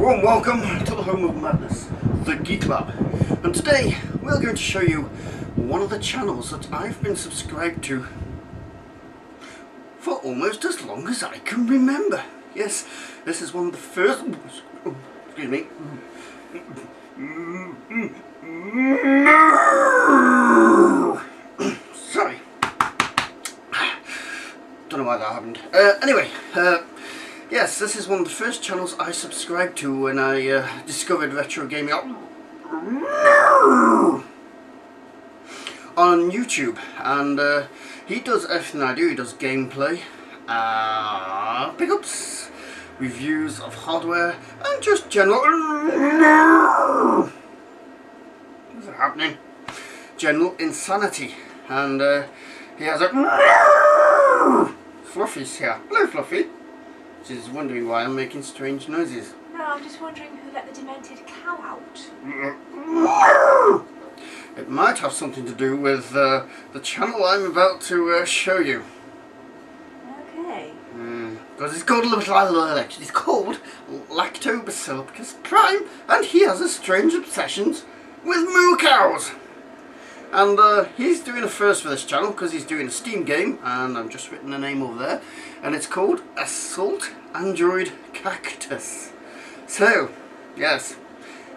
warm welcome to the home of madness, the Geek Club. And today we're going to show you one of the channels that I've been subscribed to for almost as long as I can remember. Yes, this is one of the first... Oh, excuse me. Sorry. Don't know why that happened. Anyway, yes, this is one of the first channels I subscribed to when I discovered retro gaming on YouTube, and he does everything I do. He does gameplay, pickups, reviews of hardware, and just general what's happening? General insanity. And he has a Fluffy's here. Hello, Fluffy. She's wondering why I'm making strange noises. No, I'm just wondering who let the demented cow out. It might have something to do with the channel I'm about to show you. Okay. Because it's called Lactobacillusprime, and he has a strange obsession with moo cows. And he's doing a first for this channel because he's doing a Steam game, and I've just written the name over there, and it's called Assault Android Cactus. So, yes,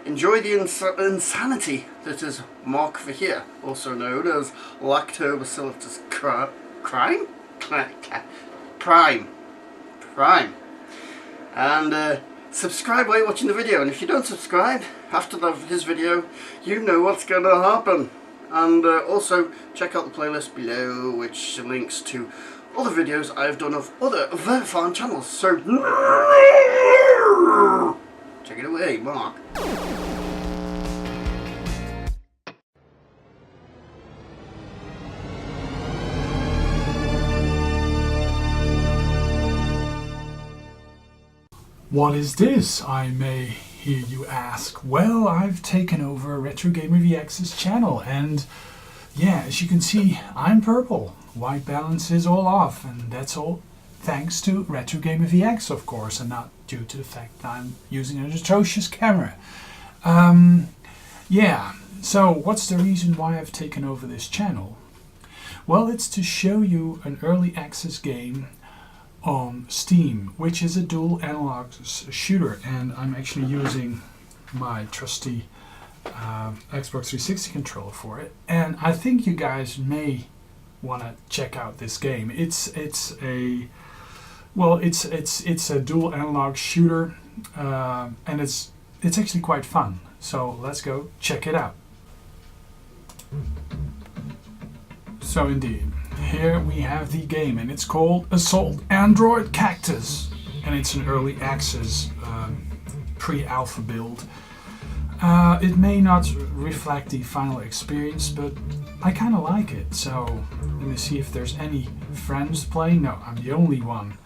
enjoy the insanity that is Mark for here, also known as Lactobacillusprime. Prime. And subscribe while you're watching the video, and if you don't subscribe after his video, you know what's going to happen. And also check out the playlist below, which links to other videos I've done of other very fun channels. So take it away, Mark. What is this, I may hear you ask? Well, I've taken over Retro Gamer VX's channel, and yeah, as you can see, I'm purple. White balance is all off, and that's all thanks to Retro Gamer VX, of course, and not due to the fact that I'm using an atrocious camera. Yeah, so what's the reason why I've taken over this channel? Well, it's to show you an early access game on Steam, which is a dual analog shooter, and I'm actually using my trusty Xbox 360 controller for it, and I think you guys may want to check out this game. It's a dual analog shooter, and it's actually quite fun. So let's go check it out. So indeed, here we have the game, and it's called Assault Android Cactus, and it's an early access pre-alpha build. It may not reflect the final experience, but I kind of like it. So let me see if there's any friends playing. No, I'm the only one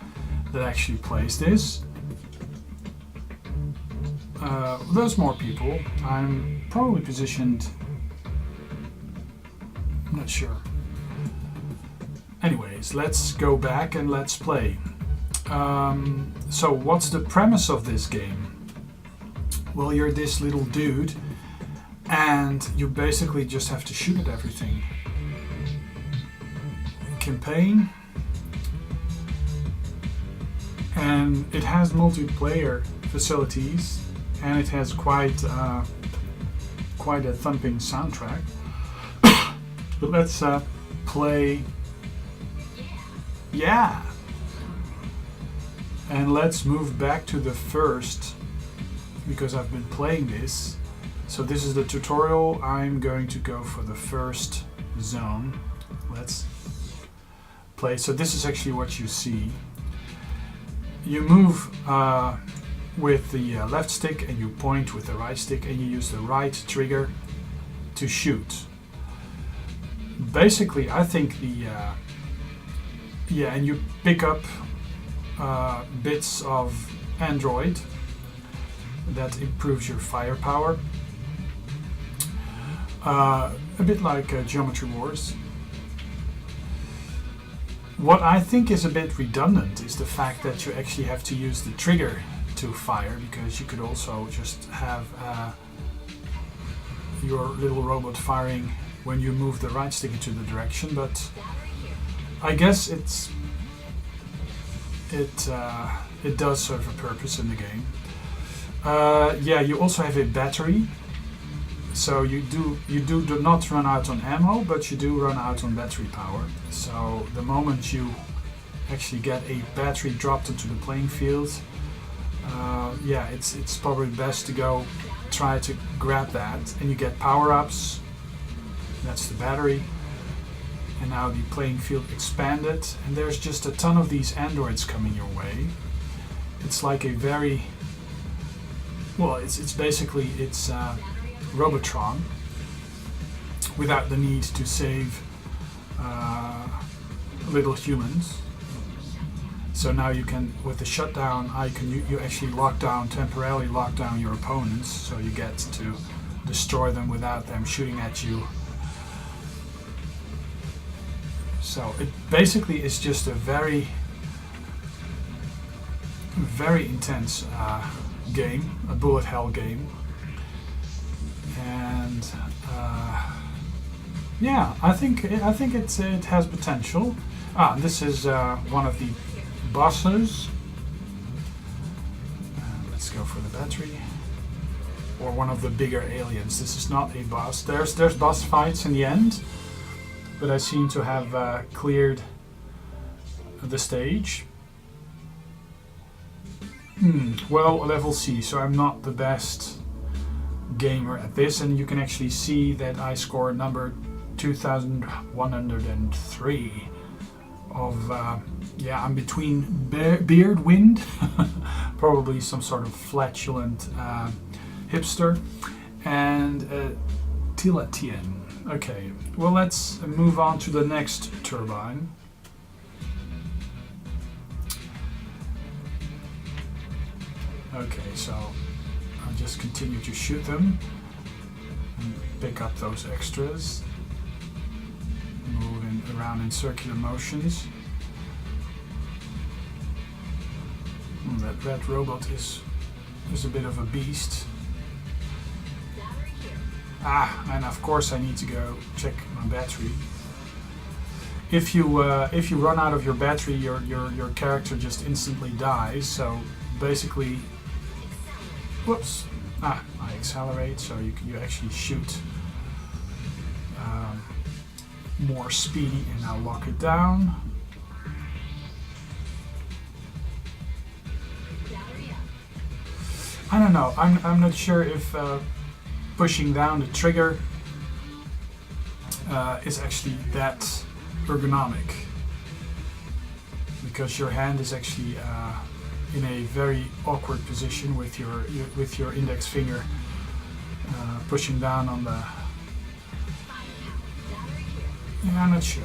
that actually plays this. There's more people. I'm probably positioned, I'm not sure. Anyways, let's go back and let's play. So what's the premise of this game? Well, you're this little dude, and you basically just have to shoot at everything. Campaign, and it has multiplayer facilities, and it has quite a thumping soundtrack. But let's play. Yeah! And let's move back to the first, because I've been playing this. So this is the tutorial. I'm going to go for the first zone. Let's play. So this is actually what you see. You move with the left stick, and you point with the right stick, and you use the right trigger to shoot. Basically, I think and you pick up bits of Android that improves your firepower. A bit like Geometry Wars. What I think is a bit redundant is the fact that you actually have to use the trigger to fire, because you could also just have your little robot firing when you move the right stick into the direction, but I guess it does serve a purpose in the game. Yeah, you also have a battery, so you do not run out on ammo, but you do run out on battery power. So the moment you actually get a battery dropped into the playing field, yeah, it's probably best to go try to grab that, and you get power-ups. That's the battery, and now the playing field expanded, and there's just a ton of these androids coming your way. It's like a very, well, it's basically Robotron without the need to save little humans. So now you can, with the shutdown icon, you actually temporarily lock down your opponents, so you get to destroy them without them shooting at you. So it basically is just a very, very intense game, a bullet hell game, and yeah, I think it has potential. This is one of the bosses. Let's go for the battery, or one of the bigger aliens. This is not a boss. There's boss fights in the end, but I seem to have cleared the stage. Well, level C, so I'm not the best gamer at this, and you can actually see that I score number 2103 of, yeah, I'm between Beard Wind, probably some sort of flatulent hipster, and Tilatien. Okay, well, let's move on to the next turbine. Okay, so I'll just continue to shoot them and pick up those extras, moving around in circular motions. That red robot is a bit of a beast. And of course I need to go check my battery. If you run out of your battery, your character just instantly dies. So basically, whoops! I accelerate, so you actually shoot more speedy, and now lock it down. I don't know. I'm not sure if pushing down the trigger is actually that ergonomic, because your hand is actually in a very awkward position with your index finger pushing down on the. Yeah, I'm not sure.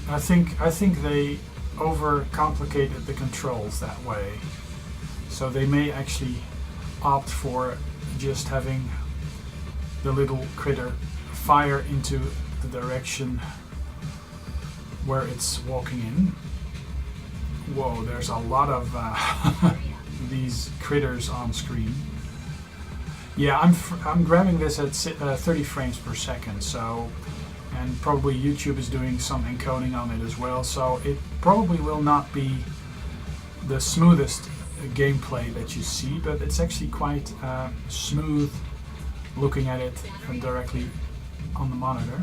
I think they overcomplicated the controls that way, so they may actually opt for just having the little critter fire into the direction where it's walking in. Whoa, there's a lot of these critters on screen. Yeah, I'm grabbing this at 30 frames per second, so, and probably YouTube is doing some encoding on it as well, so it probably will not be the smoothest gameplay that you see, but it's actually quite smooth looking at it directly on the monitor.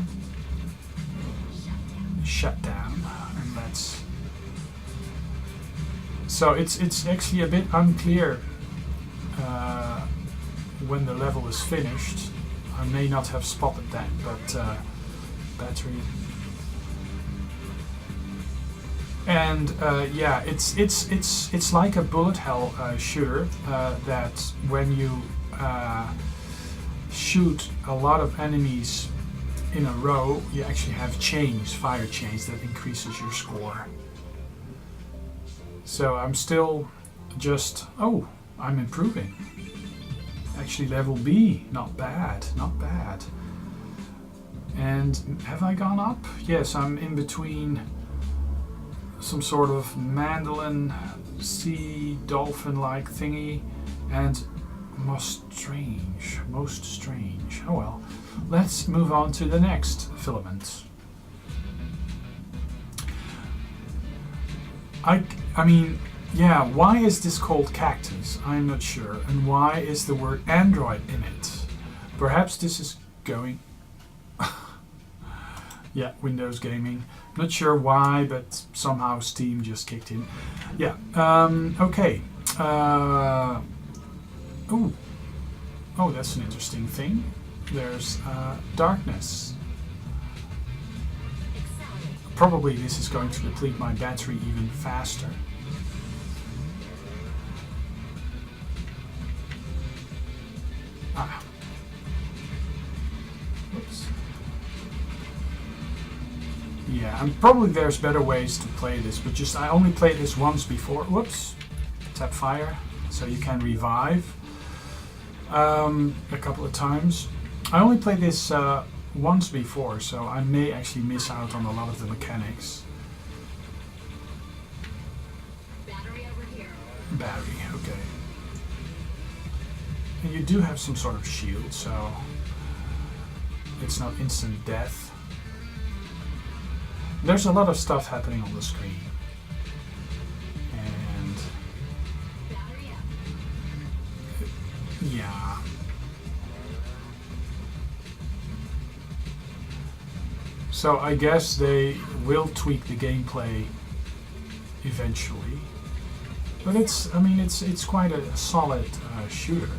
Shut down, and that's. So it's actually a bit unclear when the level is finished. I may not have spotted that, but battery. And yeah, it's like a bullet hell shooter that when you shoot a lot of enemies in a row, you actually have chains, fire chains, that increases your score. So I'm still just, oh, I'm improving. Actually level B, not bad, not bad. And have I gone up? Yes, I'm in between some sort of mandolin sea dolphin-like thingy, and most strange. Oh well. Let's move on to the next filament. I mean, yeah, why is this called Cactus? I'm not sure. And why is the word Android in it? Perhaps this is going... yeah, Windows Gaming. Not sure why, but somehow Steam just kicked in. Yeah, okay. Oh, that's an interesting thing. There's darkness. Probably this is going to deplete my battery even faster. Ah. Whoops. Yeah, and probably there's better ways to play this, but just I only played this once before. Whoops. Tap fire, so you can revive a couple of times. I only played this once before, so I may actually miss out on a lot of the mechanics. Battery over here. Battery, okay. And you do have some sort of shield, so it's not instant death. There's a lot of stuff happening on the screen. And yeah. So I guess they will tweak the gameplay eventually, but it's, I mean, it's quite a solid shooter.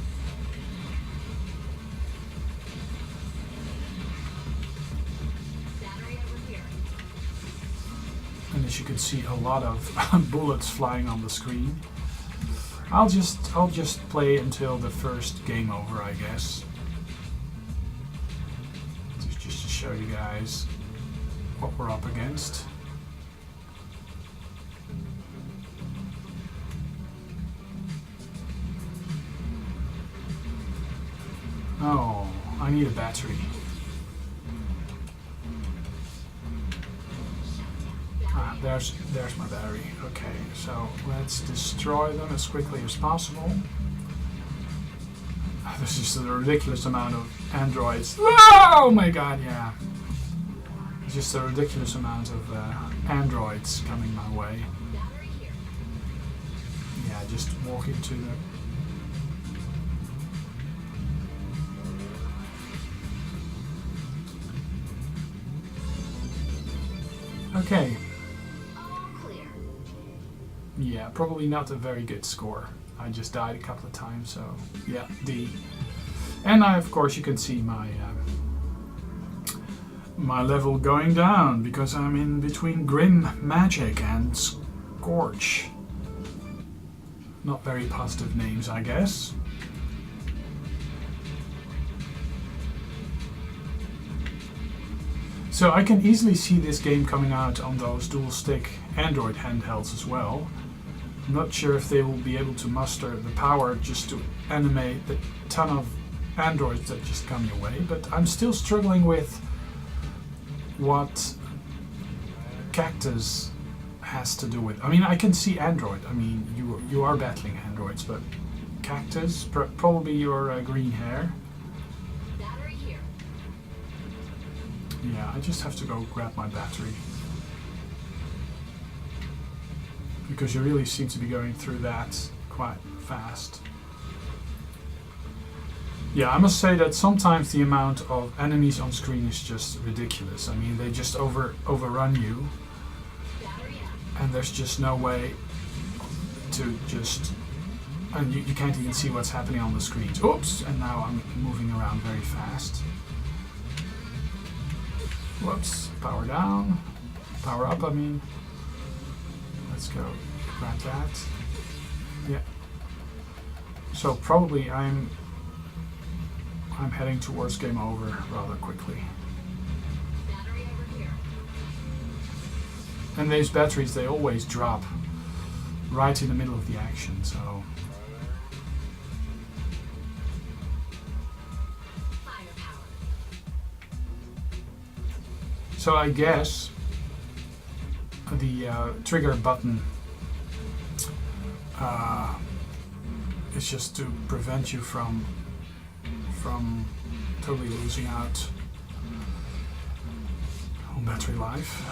And as you can see, a lot of bullets flying on the screen. I'll just play until the first game over, I guess. Just to show you guys what we're up against. Oh, I need a battery. Ah, there's my battery. Okay, so let's destroy them as quickly as possible. There's just a ridiculous amount of androids. Oh my god, yeah. Just a ridiculous amount of androids coming my way. Yeah, just walk into the... Okay. Yeah, probably not a very good score. I just died a couple of times, so yeah, D. And of course you can see my my level going down because I'm in between Grim Magic and Scorch. Not very positive names, I guess. So I can easily see this game coming out on those dual stick Android handhelds as well. I'm not sure if they will be able to muster the power just to animate the ton of androids that just come your way, but I'm still struggling with what Cactus has to do with. I mean, I can see Android. I mean, you are battling androids, but Cactus, probably your green hair. Battery here. Yeah, I just have to go grab my battery. Because you really seem to be going through that quite fast. Yeah, I must say that sometimes the amount of enemies on screen is just ridiculous. I mean, they just overrun you. And there's just no way to just... And you can't even see what's happening on the screens. Oops! And now I'm moving around very fast. Whoops. Power down. Power up, I mean. Let's go. Grab that. Yeah. So probably I'm heading towards game over rather quickly. Battery over here. And these batteries, they always drop right in the middle of the action, so... So I guess the trigger button It's just to prevent you from totally losing out on battery life.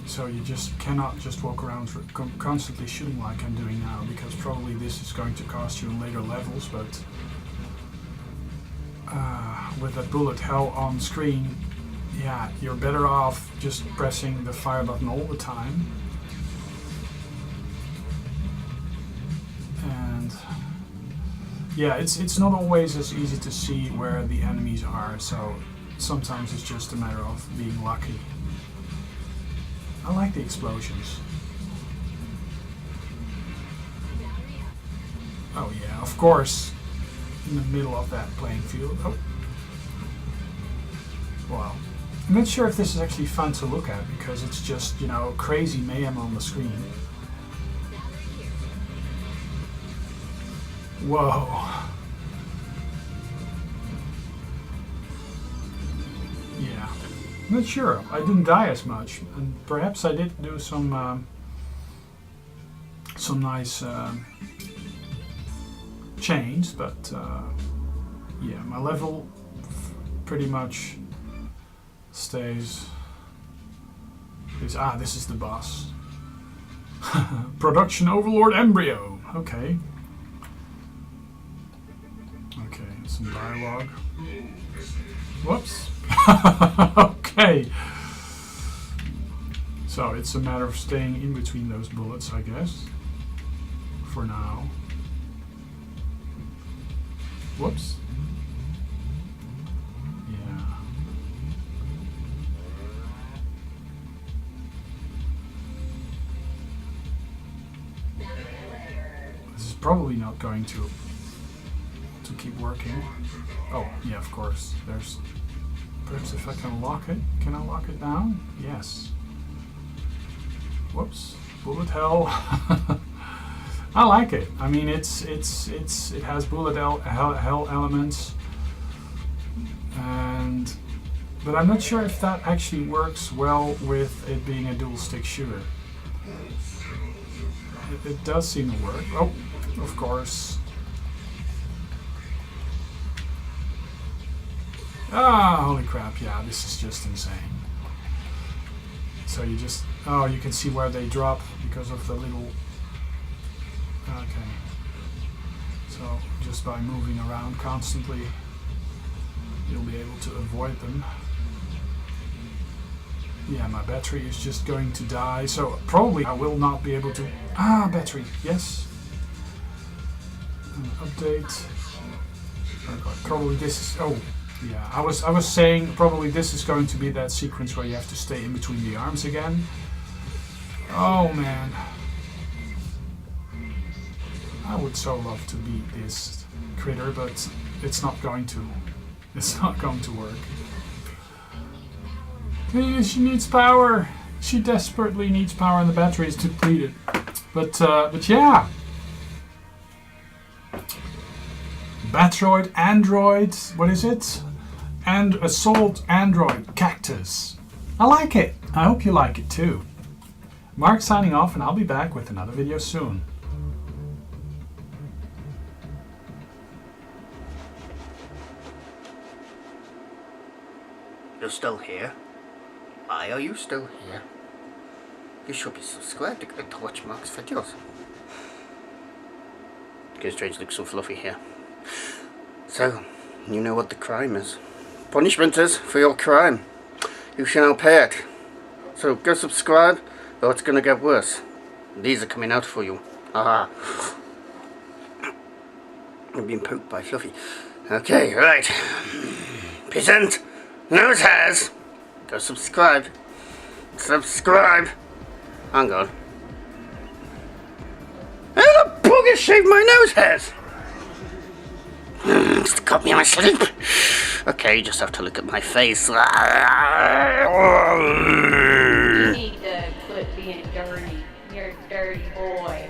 So you just cannot just walk around constantly shooting like I'm doing now, because probably this is going to cost you in later levels, but with that bullet hell on screen, yeah, you're better off just pressing the fire button all the time. And yeah, it's not always as easy to see where the enemies are, so sometimes it's just a matter of being lucky. I like the explosions. Oh yeah, of course, in the middle of that playing field. Oh. Wow. I'm not sure if this is actually fun to look at, because it's just, you know, crazy mayhem on the screen. Whoa. Yeah. I'm not sure. I didn't die as much, and perhaps I did do some nice change, but yeah, my level pretty much stays. This is the boss. Production Overlord Embryo. Okay. Okay, some dialogue. Whoops. Okay. So it's a matter of staying in between those bullets, I guess. For now. Whoops. Yeah. This is probably not going to keep working. Oh, yeah, of course. There's... Perhaps if I can lock it. Can I lock it down? Yes. Whoops. Bullet hell. I like it. I mean, it has bullet hell elements, but I'm not sure if that actually works well with it being a dual stick shooter. It does seem to work. Oh, of course. Ah, holy crap! Yeah, this is just insane. So you just you can see where they drop because of the little. Okay, so just by moving around constantly, you'll be able to avoid them. Yeah, my battery is just going to die, so probably I will not be able to... battery, yes. Update. Probably this is... Oh, yeah, I was saying probably this is going to be that sequence where you have to stay in between the arms again. Oh, man. I would so love to beat this critter, but it's not going to. It's not going to work. She needs power. She desperately needs power, and the battery is depleted. But yeah. Batroid, Android, what is it? And Assault Android, Cactus. I like it. I hope you like it too. Mark signing off, and I'll be back with another video soon. You're still here? Why are you still here? You should be subscribed to watch Mark's videos. Because Strange looks so fluffy here. So, you know what the crime is. Punishment is for your crime. You shall pay it. So go subscribe, or it's gonna get worse. These are coming out for you. Aha. I'm being poked by Fluffy. Okay, right. Peasant. Nose hairs. Go subscribe. Subscribe. Hang on. Who the bugger shaved my nose hairs? Just caught me in my sleep. Okay, you just have to look at my face. You need to quit being dirty. You're a dirty boy.